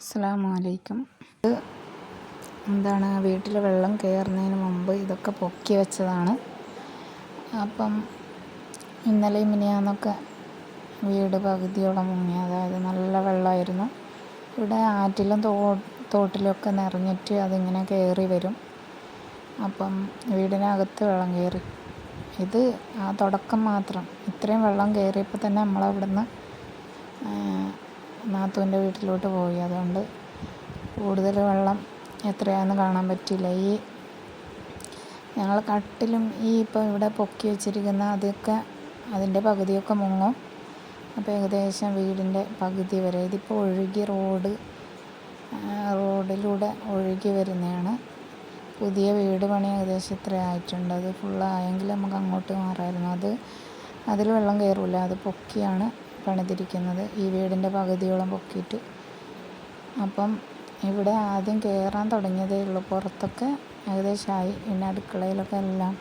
അസ്സലാമു അലൈക്കും. ഇത് എന്താണ്, വീട്ടിൽ വെള്ളം കയറുന്നതിന് മുമ്പ് ഇതൊക്കെ പൊക്കി വെച്ചതാണ്. അപ്പം ഇന്നലെയും മിനിയാന്നൊക്കെ വീട് പകുതിയോളം മുങ്ങി. അതായത് നല്ല വെള്ളമായിരുന്നു. ഇവിടെ ആറ്റിലും തോട്ടിലൊക്കെ നിറഞ്ഞിട്ട് അതിങ്ങനെ കയറി വരും. അപ്പം വീടിനകത്ത് വെള്ളം കയറി. ഇത് ആ തുടക്കം മാത്രം. ഇത്രയും വെള്ളം കയറിയപ്പോൾ തന്നെ നമ്മളവിടുന്ന് നാത്തൂൻ്റെ വീട്ടിലോട്ട് പോയി. അതുകൊണ്ട് കൂടുതൽ വെള്ളം എത്രയാണെന്ന് കാണാൻ പറ്റില്ല. ഞങ്ങൾ കട്ടിലും ഇപ്പോൾ ഇവിടെ പൊക്കി വെച്ചിരിക്കുന്ന അതിൻ്റെ പകുതിയൊക്കെ മുങ്ങും. അപ്പോൾ ഏകദേശം വീടിൻ്റെ പകുതി വരെ ഇതിപ്പോൾ ഒഴുകി റോഡിലൂടെ ഒഴുകി വരുന്നതാണ്. പുതിയ വീട് പണി ഏകദേശം ഇത്ര ആയിട്ടുണ്ട്. അത് ഫുള്ളായെങ്കിൽ നമുക്ക് അങ്ങോട്ട് മാറാമായിരുന്നു. അതിൽ വെള്ളം കയറില്ല. അത് പൊക്കിയാണ് പണിതിരിക്കുന്നത്. ഈ വീടിൻ്റെ പകുതിയോളം പൊക്കിയിട്ട്. അപ്പം ഇവിടെ ആദ്യം കയറാൻ തുടങ്ങിയതേ ഉള്ളൂ. പുറത്തൊക്കെ ഏകദേശമായി. പിന്നെ അടുക്കളയിലൊക്കെ എല്ലാം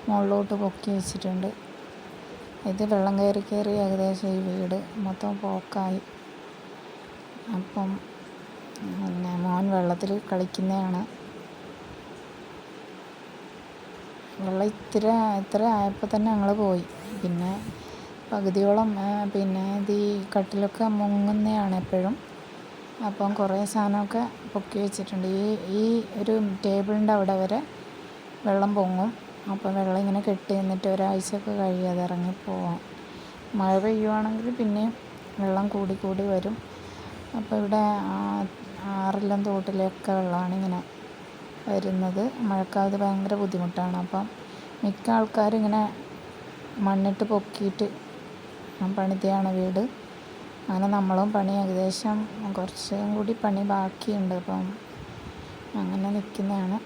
മുകളിലോട്ട് പൊക്കി വെച്ചിട്ടുണ്ട്. ഇത് വെള്ളം കയറി ഏകദേശം ഈ വീട് മൊത്തം പോക്കായി. അപ്പം പിന്നെ മോൻ വെള്ളത്തിൽ കളിക്കുന്നതാണ്. വെള്ളം ഇത്ര ആയപ്പോൾ തന്നെ ഞങ്ങൾ പോയി. പിന്നെ പകുതിയോളം ഇത് ഈ കട്ടിലൊക്കെ മുങ്ങുന്നതാണ് എപ്പോഴും. അപ്പം കുറേ സാധനമൊക്കെ പൊക്കി വെച്ചിട്ടുണ്ട്. ഈ ഒരു ടേബിളിൻ്റെ അവിടെ വരെ വെള്ളം പൊങ്ങും. അപ്പം വെള്ളം ഇങ്ങനെ കെട്ടി നിന്നിട്ട് ഒരാഴ്ചയൊക്കെ കഴിയാതെ ഇറങ്ങിപ്പോവാം. മഴ പെയ്യുവാണെങ്കിൽ പിന്നെയും വെള്ളം കൂടി വരും. അപ്പോൾ ഇവിടെ ആറിലും തോട്ടിലൊക്കെ വെള്ളമാണ് ഇങ്ങനെ വരുന്നത്. മഴക്കാലത്ത് ഭയങ്കര ബുദ്ധിമുട്ടാണ്. അപ്പം മിക്ക ആൾക്കാരും ഇങ്ങനെ മണ്ണിട്ട് പൊക്കിയിട്ട് പണിതെയാണ് വീട്. അങ്ങനെ നമ്മളും പണി ഏകദേശം കുറച്ചും കൂടി പണി ബാക്കിയുണ്ട്. അപ്പം അങ്ങനെ നിൽക്കുന്നതാണ്.